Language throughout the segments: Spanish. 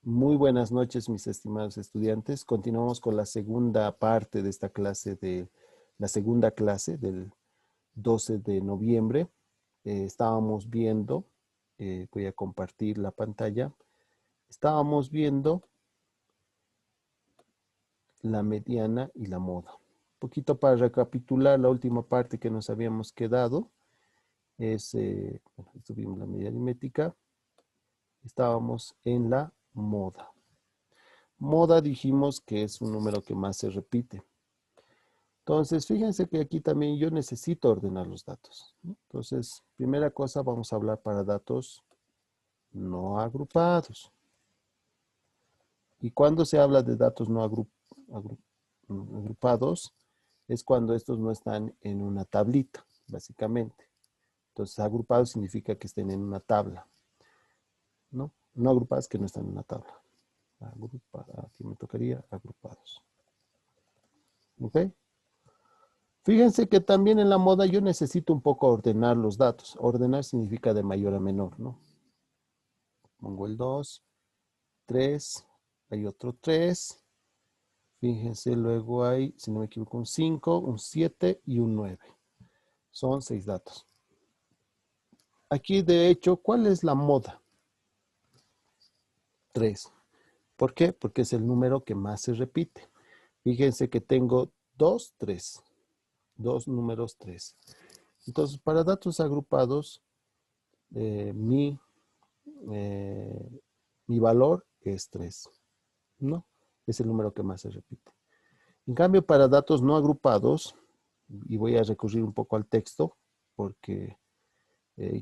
Muy buenas noches, mis estimados estudiantes. Continuamos con la segunda parte de esta clase, la segunda clase del 12 de noviembre. Estábamos viendo, voy a compartir la pantalla, estábamos viendo la mediana y la moda. Un poquito para recapitular la última parte que nos habíamos quedado, estuvimos en la medida aritmética, estábamos en la moda. Moda dijimos que es un número que más se repite. Entonces, fíjense que aquí también yo necesito ordenar los datos, ¿no? Entonces, primera cosa, vamos a hablar para datos no agrupados. Y cuando se habla de datos no agrupados, es cuando estos no están en una tablita, básicamente. Entonces, agrupados significa que estén en una tabla, ¿no? No agrupados que no están en una tabla. Aquí me tocaría agrupados. ¿Ok? Fíjense que también en la moda yo necesito un poco ordenar los datos. Ordenar significa de mayor a menor, ¿no? Pongo el 2, 3, hay otro 3. Fíjense, luego hay, si no me equivoco, un 5, un 7 y un 9. Son 6 datos. Aquí, de hecho, ¿cuál es la moda? 3. ¿Por qué? Porque es el número que más se repite. Fíjense que tengo 2, 3. Dos números 3. Entonces, para datos agrupados, mi valor es 3, ¿no? Es el número que más se repite. En cambio, para datos no agrupados, y voy a recurrir un poco al texto, porque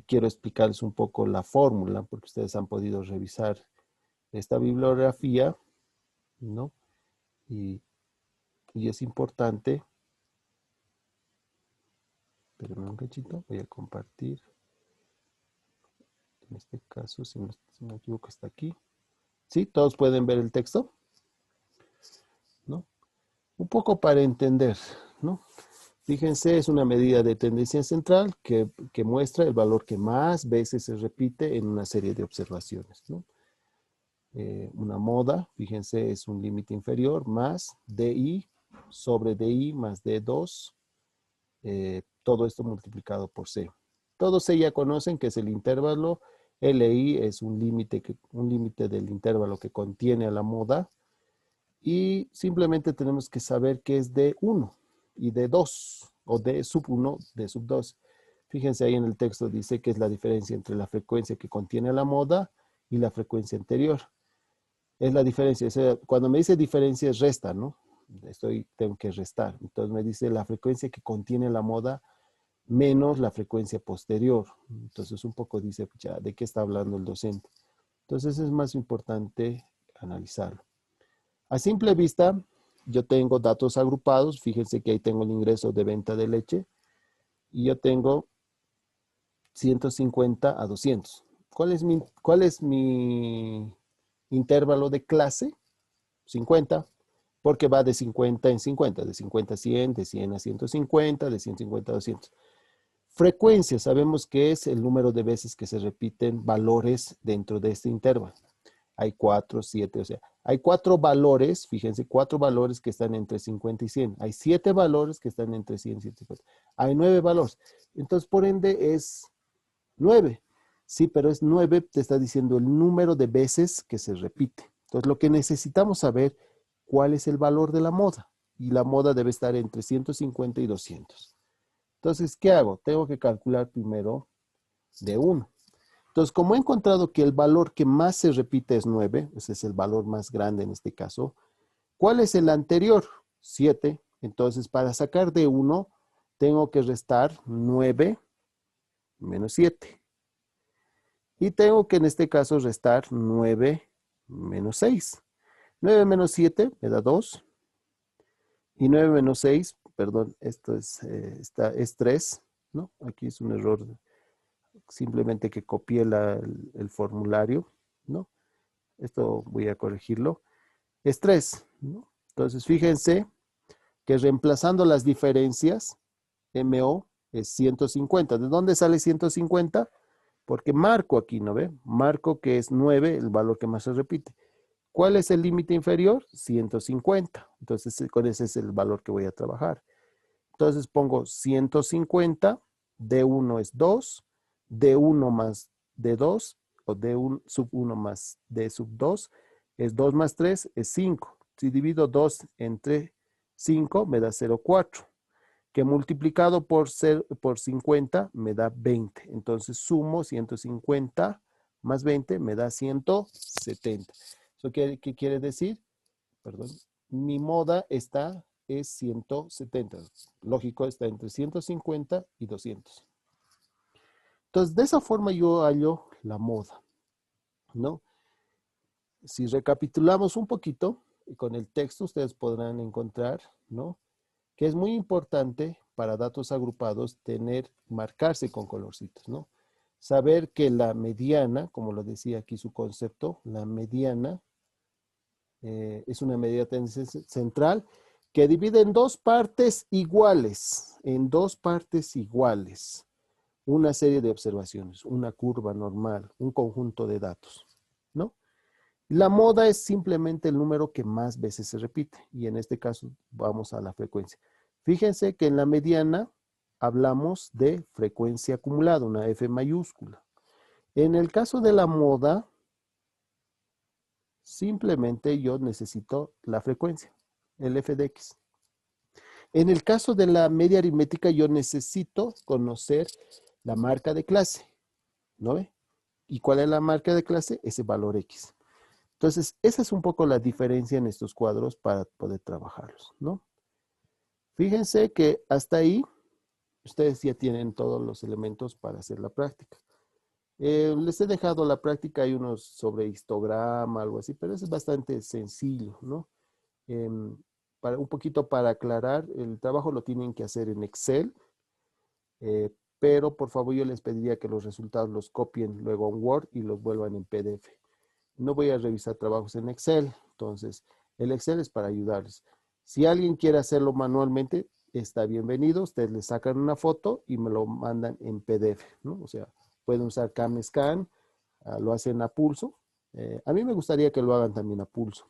quiero explicarles un poco la fórmula, porque ustedes han podido revisar esta bibliografía, ¿no? Y es importante. Espérenme un cachito, voy a compartir. En este caso, si no me equivoco, está aquí. ¿Sí? ¿Todos pueden ver el texto? ¿No? Un poco para entender, ¿no? Fíjense, es una medida de tendencia central que muestra el valor que más veces se repite en una serie de observaciones, ¿no? Una moda, fíjense, es un límite inferior más DI sobre DI más D2, todo esto multiplicado por C. Todos ya conocen que es el intervalo. LI es un límite del intervalo que contiene a la moda, y simplemente tenemos que saber que es de 1 y de 2, o de sub 1, de sub 2. Fíjense ahí en el texto, dice que es la diferencia entre la frecuencia que contiene la moda y la frecuencia anterior. Es la diferencia. O sea, cuando me dice diferencia es resta, ¿no? Tengo que restar. Entonces me dice la frecuencia que contiene la moda menos la frecuencia posterior. Entonces un poco dice, ya, ¿de qué está hablando el docente? Entonces es más importante analizarlo. A simple vista, yo tengo datos agrupados. Fíjense que ahí tengo el ingreso de venta de leche. Y yo tengo 150 a 200. ¿Cuál es mi intervalo de clase? 50. Porque va de 50 en 50. De 50 a 100, de 100 a 150, de 150 a 200. Frecuencia, sabemos que es el número de veces que se repiten valores dentro de este intervalo. Hay 4, 7, o sea, hay 4 valores, fíjense, 4 valores que están entre 50 y 100. Hay 7 valores que están entre 100 y 150. Hay 9 valores. Entonces, por ende, es 9. Sí, pero es 9, te está diciendo el número de veces que se repite. Entonces, lo que necesitamos saber, cuál es el valor de la moda. Y la moda debe estar entre 150 y 200. Entonces, ¿qué hago? Tengo que calcular primero de 1. Entonces, como he encontrado que el valor que más se repite es 9, ese es el valor más grande en este caso, ¿cuál es el anterior? 7. Entonces, para sacar de 1, tengo que restar 9 menos 7. Y tengo que en este caso restar 9 menos 6. 9 menos 7 me da 2. Y 9 menos 6, perdón, esto es 3, ¿no? Aquí es un error. Simplemente que copié el formulario, ¿no? Esto voy a corregirlo. Es 3, ¿no? Entonces, fíjense que reemplazando las diferencias, MO es 150. ¿De dónde sale 150? Porque marco aquí, ¿no ve? Marco que es 9, el valor que más se repite. ¿Cuál es el límite inferior? 150. Entonces, con ese es el valor que voy a trabajar. Entonces pongo 150, D1 es 2, D1 más D2, o D1 sub 1 más D sub 2, es 2 más 3, es 5. Si divido 2 entre 5, me da 0,4, que multiplicado por 50 me da 20. Entonces sumo 150 más 20 me da 170. ¿Eso qué quiere decir? Perdón. Mi moda es 170. Lógico, está entre 150 y 200. Entonces, de esa forma yo hallo la moda, ¿no? Si recapitulamos un poquito, con el texto ustedes podrán encontrar, ¿no?, que es muy importante para datos agrupados marcarse con colorcitos, ¿no? Saber que la mediana, como lo decía aquí su concepto, la mediana es una medida central que divide en dos partes iguales, una serie de observaciones, una curva normal, un conjunto de datos, ¿no? La moda es simplemente el número que más veces se repite, y en este caso vamos a la frecuencia. Fíjense que en la mediana hablamos de frecuencia acumulada, una F mayúscula. En el caso de la moda, simplemente yo necesito la frecuencia, el f de x. En el caso de la media aritmética, yo necesito conocer la marca de clase, ¿no ve? ¿Y cuál es la marca de clase? Ese valor x. Entonces, esa es un poco la diferencia en estos cuadros para poder trabajarlos, ¿no? Fíjense que hasta ahí ustedes ya tienen todos los elementos para hacer la práctica. Les he dejado la práctica, hay unos sobre histograma, algo así, pero eso es bastante sencillo, ¿no? Un poquito para aclarar, el trabajo lo tienen que hacer en Excel, pero por favor yo les pediría que los resultados los copien luego en Word y los vuelvan en PDF. No voy a revisar trabajos en Excel, entonces el Excel es para ayudarles. Si alguien quiere hacerlo manualmente, está bienvenido, ustedes le sacan una foto y me lo mandan en PDF, ¿no? O sea, pueden usar CamScan, lo hacen a pulso. A mí me gustaría que lo hagan también a pulso.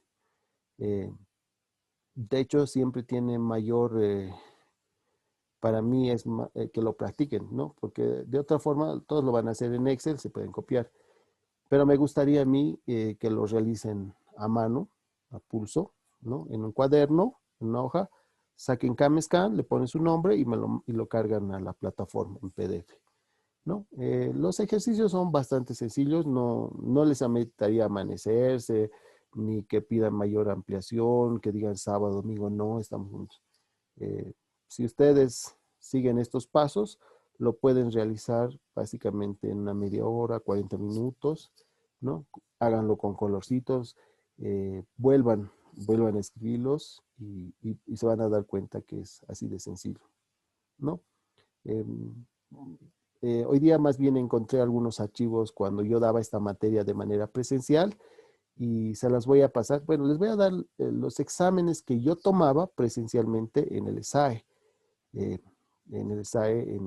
De hecho, siempre tiene mayor, para mí es que lo practiquen, ¿no? Porque de otra forma, todos lo van a hacer en Excel, se pueden copiar. Pero me gustaría a mí que lo realicen a mano, a pulso, ¿no? En un cuaderno, en una hoja, saquen CamScan, le ponen su nombre y lo cargan a la plataforma en PDF, ¿no? Los ejercicios son bastante sencillos, no les ameritaría amanecerse, ni que pidan mayor ampliación, que digan sábado, domingo, no, estamos juntos. Si ustedes siguen estos pasos, lo pueden realizar básicamente en una media hora, 40 minutos, ¿no? Háganlo con colorcitos, vuelvan a escribirlos y se van a dar cuenta que es así de sencillo, ¿no? Hoy día más bien encontré algunos archivos cuando yo daba esta materia de manera presencial y se las voy a pasar. Bueno, les voy a dar los exámenes que yo tomaba presencialmente en el SAE. En el SAE,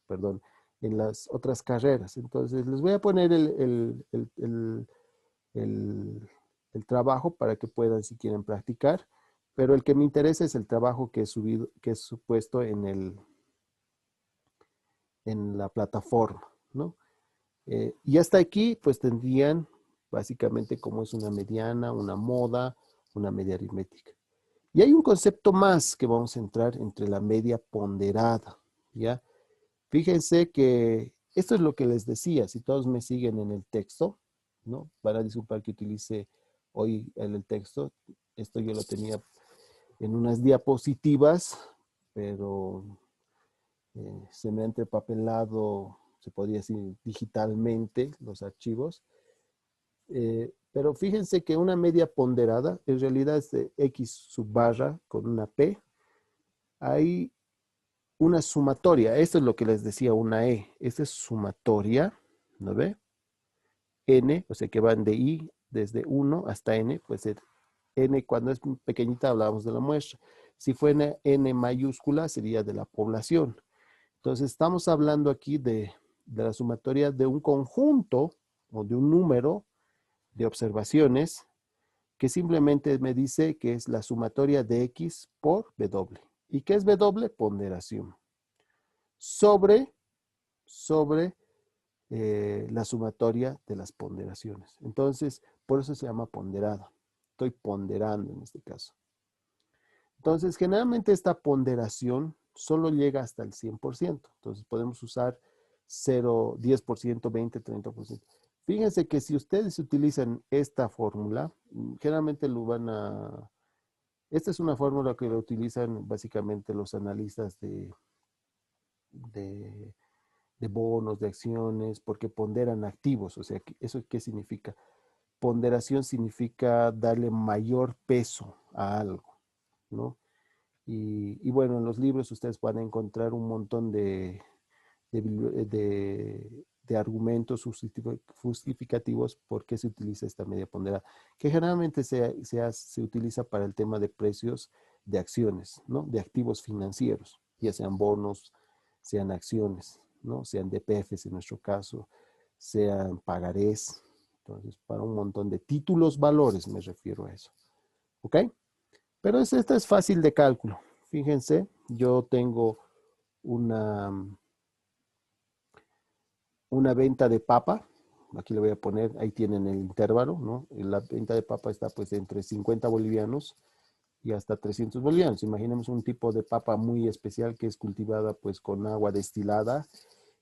perdón, en las otras carreras. Entonces, les voy a poner el trabajo para que puedan, si quieren, practicar. Pero el que me interesa es el trabajo que he subido, que es supuesto en la plataforma, ¿no? Y hasta aquí, pues tendrían básicamente como es una mediana, una moda, una media aritmética. Y hay un concepto más que vamos a entrar entre la media ponderada, ¿ya? Fíjense que esto es lo que les decía, si todos me siguen en el texto, ¿no? Van a disculpar que utilice hoy en el texto, esto yo lo tenía en unas diapositivas, pero se me ha entrepapelado, se podría decir digitalmente, los archivos. Pero fíjense que una media ponderada en realidad es de X sub barra con una P. Hay una sumatoria. Esto es lo que les decía, una E. Esta es sumatoria, ¿no ve? N, o sea que van de I desde 1 hasta N, puede ser N cuando es pequeñita hablábamos de la muestra. Si fuera N mayúscula sería de la población. Entonces estamos hablando aquí de la sumatoria de un conjunto o de un número de observaciones que simplemente me dice que es la sumatoria de X por W. ¿Y qué es W? Ponderación. Sobre la sumatoria de las ponderaciones. Entonces, por eso se llama ponderada. Estoy ponderando en este caso. Entonces, generalmente esta ponderación solo llega hasta el 100%. Entonces, podemos usar 0, 10%, 20, 30%. Fíjense que si ustedes utilizan esta fórmula, generalmente lo van a... Esta es una fórmula que lo utilizan básicamente los analistas de bonos, de acciones, porque ponderan activos. O sea, ¿eso qué significa? Ponderación significa darle mayor peso a algo, ¿no? Y bueno, en los libros ustedes van a encontrar un montón de argumentos justificativos por qué se utiliza esta media ponderada, que generalmente se utiliza para el tema de precios de acciones, ¿no? De activos financieros, ya sean bonos, sean acciones, ¿no? Sean DPFs en nuestro caso, sean pagarés. Entonces, para un montón de títulos valores me refiero a eso. ¿Ok? Pero esta es fácil de cálculo. Fíjense, yo tengo una venta de papa. Aquí le voy a poner, ahí tienen el intervalo, ¿no? La venta de papa está pues entre 50 bolivianos y hasta 300 bolivianos. Imaginemos un tipo de papa muy especial que es cultivada pues con agua destilada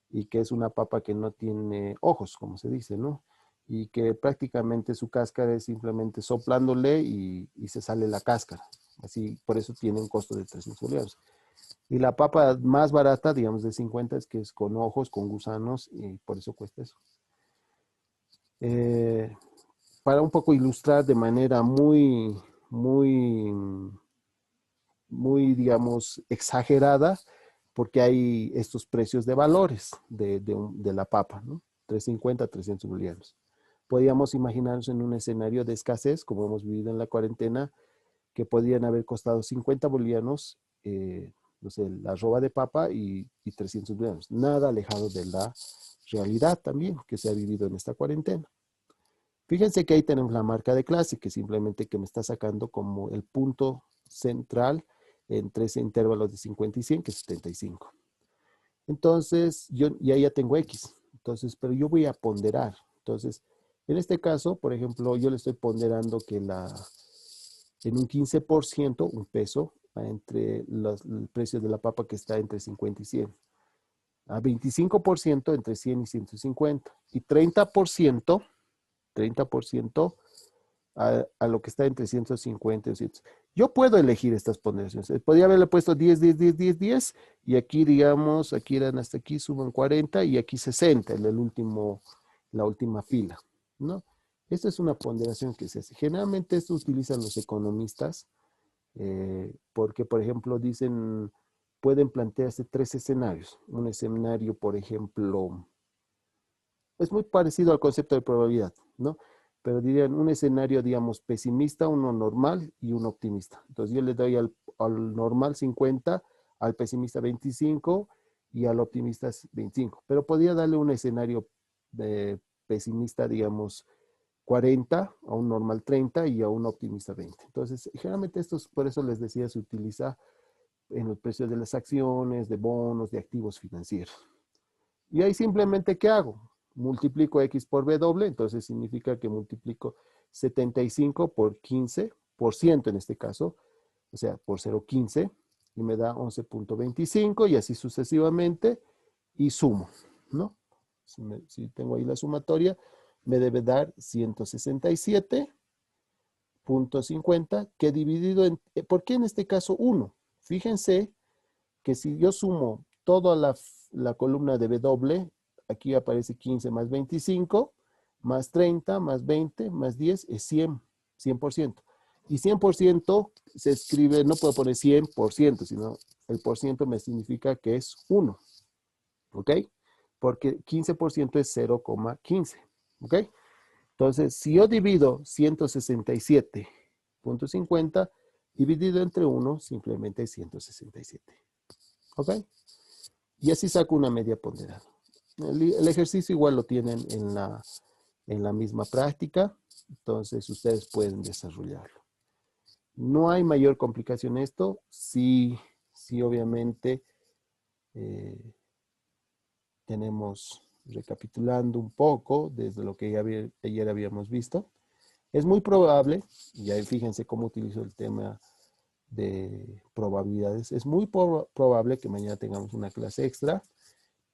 y que es una papa que no tiene ojos, como se dice, ¿no? Y que prácticamente su cáscara es simplemente soplándole y se sale la cáscara. Así, por eso tiene un costo de 300 bolivianos. Y la papa más barata, digamos de 50, es que es con ojos, con gusanos, y por eso cuesta eso. Eh, para un poco ilustrar de manera digamos, exagerada, porque hay estos precios de valores de la papa, ¿no? 350, 300 bolivianos. Podríamos imaginarnos en un escenario de escasez, como hemos vivido en la cuarentena, que podrían haber costado 50 bolivianos, no sé, la arroba de papa y 300 bolivianos. Nada alejado de la realidad también que se ha vivido en esta cuarentena. Fíjense que ahí tenemos la marca de clase, que simplemente que me está sacando como el punto central entre ese intervalo de 50 y 100, que es 75. Entonces, ya tengo X. Entonces, pero yo voy a ponderar. Entonces, en este caso, por ejemplo, yo le estoy ponderando que en un 15%, un peso, entre el precio de la papa que está entre 50 y 100. A 25% entre 100 y 150. Y 30% a lo que está entre 150 y 200. Yo puedo elegir estas ponderaciones. Podría haberle puesto 10, 10, 10, 10, 10, y aquí, digamos, aquí eran hasta aquí, suman 40 y aquí 60 en la última fila, ¿no? Esta es una ponderación que se hace. Generalmente esto utilizan los economistas porque, por ejemplo, dicen, pueden plantearse tres escenarios. Un escenario, por ejemplo, es muy parecido al concepto de probabilidad, ¿no? Pero dirían un escenario, digamos, pesimista, uno normal y uno optimista. Entonces yo le doy al normal 50, al pesimista 25 y al optimista 25. Pero podría darle un escenario pesimista, digamos, 40, a un normal 30 y a un optimista 20. Entonces, generalmente estos, por eso les decía, se utiliza en los precios de las acciones, de bonos, de activos financieros. Y ahí simplemente, ¿qué hago? Multiplico X por W, entonces significa que multiplico 75 por 15% en este caso, o sea, por 0,15, y me da 11.25 y así sucesivamente, y sumo, ¿no? Si tengo ahí la sumatoria, me debe dar 167.50, que dividido en, ¿por qué en este caso 1? Fíjense que si yo sumo toda la columna de W, aquí aparece 15 más 25, más 30, más 20, más 10, es 100%. Y 100% se escribe, no puedo poner 100%, sino el por ciento me significa que es 1. ¿Ok? Porque 15% es 0,15. ¿Ok? Entonces, si yo divido 167.50, dividido entre 1, simplemente es 167. ¿Ok? Y así saco una media ponderada. El ejercicio igual lo tienen en en la misma práctica, entonces ustedes pueden desarrollarlo. No hay mayor complicación en esto, sí, sí obviamente tenemos, recapitulando un poco desde lo que ayer habíamos visto, es muy probable, y ahí fíjense cómo utilizo el tema de probabilidades, es muy probable que mañana tengamos una clase extra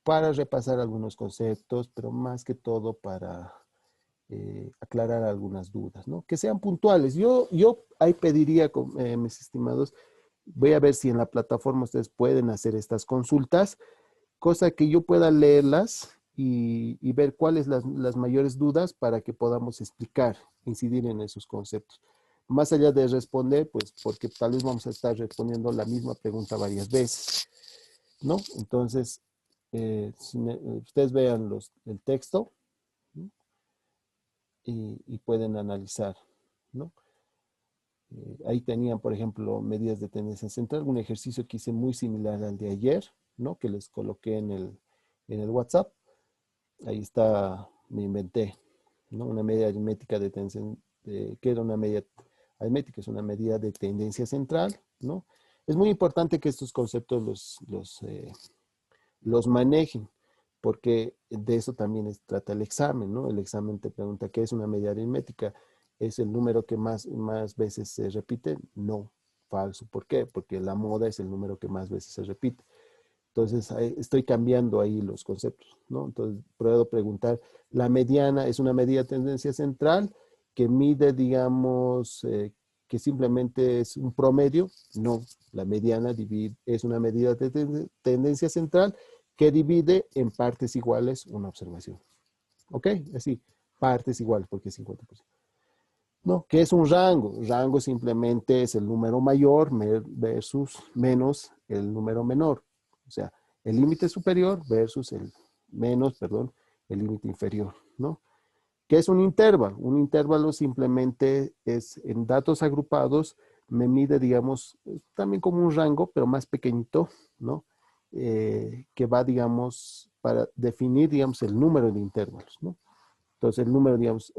para repasar algunos conceptos, pero más que todo para aclarar algunas dudas, ¿no? Que sean puntuales. Yo ahí pediría, mis estimados, voy a ver si en la plataforma ustedes pueden hacer estas consultas, cosa que yo pueda leerlas y ver cuáles las mayores dudas para que podamos explicar, incidir en esos conceptos. Más allá de responder, pues porque tal vez vamos a estar respondiendo la misma pregunta varias veces, ¿no? Entonces, ustedes vean el texto, ¿no? Y pueden analizar, ¿no? Ahí tenían, por ejemplo, medidas de tendencia central, un ejercicio que hice muy similar al de ayer, ¿no? Que les coloqué en el WhatsApp. Ahí está, me inventé, ¿no? Una media aritmética de tendencia, que era una media aritmética, es una medida de tendencia central, ¿no? Es muy importante que estos conceptos los manejen, porque de eso también trata el examen, ¿no? El examen te pregunta qué es una media aritmética. ¿Es el número que más veces se repite? No, falso. ¿Por qué? Porque la moda es el número que más veces se repite. Entonces, estoy cambiando ahí los conceptos, ¿no? Entonces, puedo preguntar, ¿la mediana es una medida de tendencia central que mide, digamos, que simplemente es un promedio? No, la mediana es una medida de tendencia central que divide en partes iguales una observación. ¿Ok? Así, partes iguales, porque es 50%. No, ¿qué es un rango? Rango simplemente es el número mayor versus menos el número menor. O sea, el límite superior versus el menos, perdón, el límite inferior, ¿no? ¿Qué es un intervalo? Un intervalo simplemente es en datos agrupados, me mide, digamos, también como un rango, pero más pequeñito, ¿no? Que va, digamos, para definir, digamos, el número de intervalos, ¿no? Entonces, el número, digamos,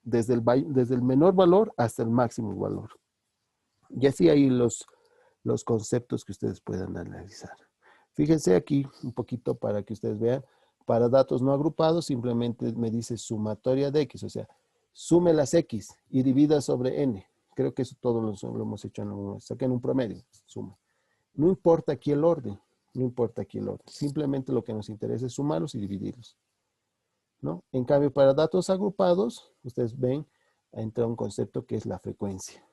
desde el menor valor hasta el máximo valor. Y así hay los conceptos que ustedes puedan analizar. Fíjense aquí un poquito para que ustedes vean. Para datos no agrupados, simplemente me dice sumatoria de X, o sea, sume las X y divida sobre N. Creo que eso todo lo hemos hecho saquen un promedio, suma. No importa aquí el orden, no importa aquí el orden. Simplemente lo que nos interesa es sumarlos y dividirlos, ¿no? En cambio, para datos agrupados, ustedes ven, entra un concepto que es la frecuencia.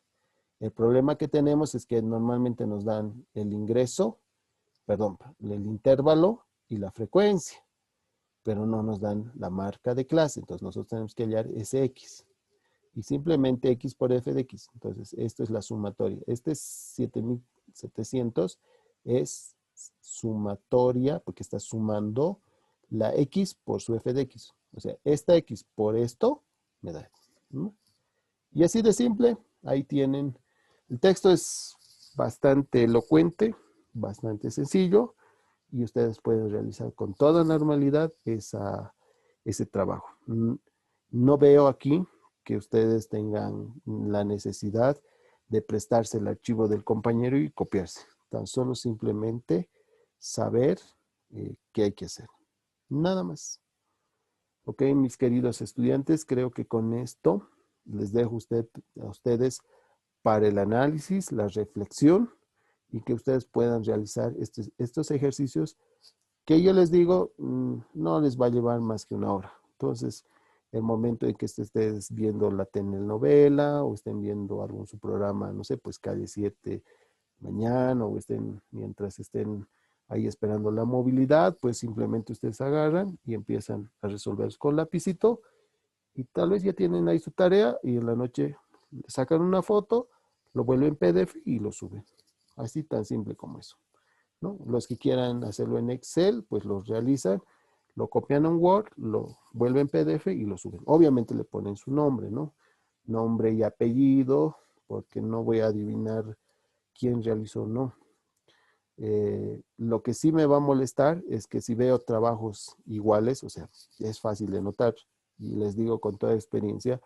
El problema que tenemos es que normalmente nos dan el ingreso, perdón, el intervalo y la frecuencia, pero no nos dan la marca de clase. Entonces nosotros tenemos que hallar ese X. Y simplemente X por F de X. Entonces esto es la sumatoria. Este es 7700, es sumatoria porque está sumando la X por su F de X. O sea, esta X por esto me da. ¿No? Y así de simple, ahí tienen. El texto es bastante elocuente, bastante sencillo, y ustedes pueden realizar con toda normalidad ese trabajo. No veo aquí que ustedes tengan la necesidad de prestarse el archivo del compañero y copiarse. Tan solo simplemente saber qué hay que hacer. Nada más. Ok, mis queridos estudiantes, creo que con esto les dejo a ustedes para el análisis, la reflexión y que ustedes puedan realizar estos ejercicios que yo les digo, no les va a llevar más que una hora. Entonces, el momento en que estés viendo la telenovela o estén viendo algún su programa, no sé, pues Calle 7 mañana o mientras estén ahí esperando la movilidad, pues simplemente ustedes agarran y empiezan a resolver con lapicito y tal vez ya tienen ahí su tarea y en la noche sacan una foto, lo vuelven PDF y lo suben. Así tan simple como eso, ¿no? Los que quieran hacerlo en Excel, pues lo realizan, lo copian en Word, lo vuelven PDF y lo suben. Obviamente le ponen su nombre, ¿no? Nombre y apellido, porque no voy a adivinar quién realizó o no. Lo que sí me va a molestar es que si veo trabajos iguales, o sea, es fácil de notar, y les digo con toda experiencia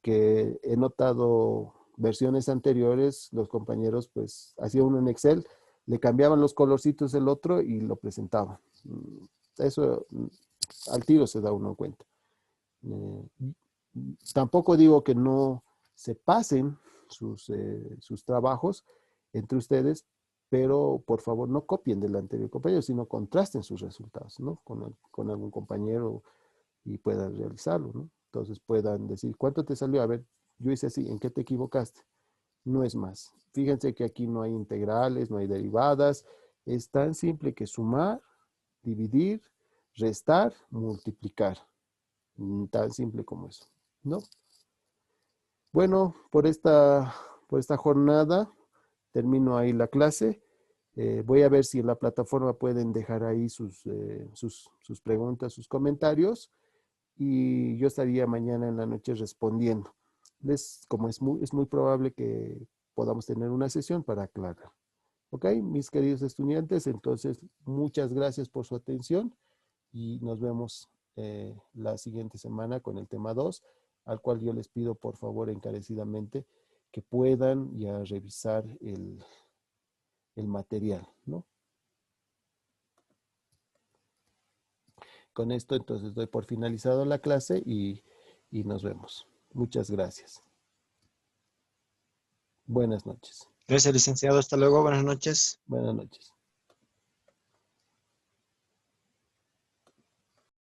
que he notado versiones anteriores, los compañeros pues hacían uno en Excel, le cambiaban los colorcitos del otro y lo presentaban. Eso al tiro se da uno cuenta. Eh, Tampoco digo que no se pasen sus trabajos entre ustedes, pero por favor no copien del anterior compañero, sino contrasten sus resultados, ¿no? Con algún compañero y puedan realizarlo, ¿no? Entonces puedan decir, ¿cuánto te salió? A ver, yo hice así, ¿en qué te equivocaste? No es más. Fíjense que aquí no hay integrales, no hay derivadas. Es tan simple que sumar, dividir, restar, multiplicar. Tan simple como eso, ¿no? Bueno, por esta jornada termino ahí la clase. Voy a ver si en la plataforma pueden dejar ahí sus preguntas, sus comentarios y yo estaría mañana en la noche respondiendo. Como es muy probable que podamos tener una sesión para aclarar. ¿Ok? Mis queridos estudiantes, entonces muchas gracias por su atención y nos vemos la siguiente semana con el tema 2, al cual yo les pido por favor encarecidamente que puedan ya revisar el material, ¿no? Con esto entonces doy por finalizado la clase y nos vemos. Muchas gracias. Buenas noches. Gracias, licenciado. Hasta luego. Buenas noches. Buenas noches.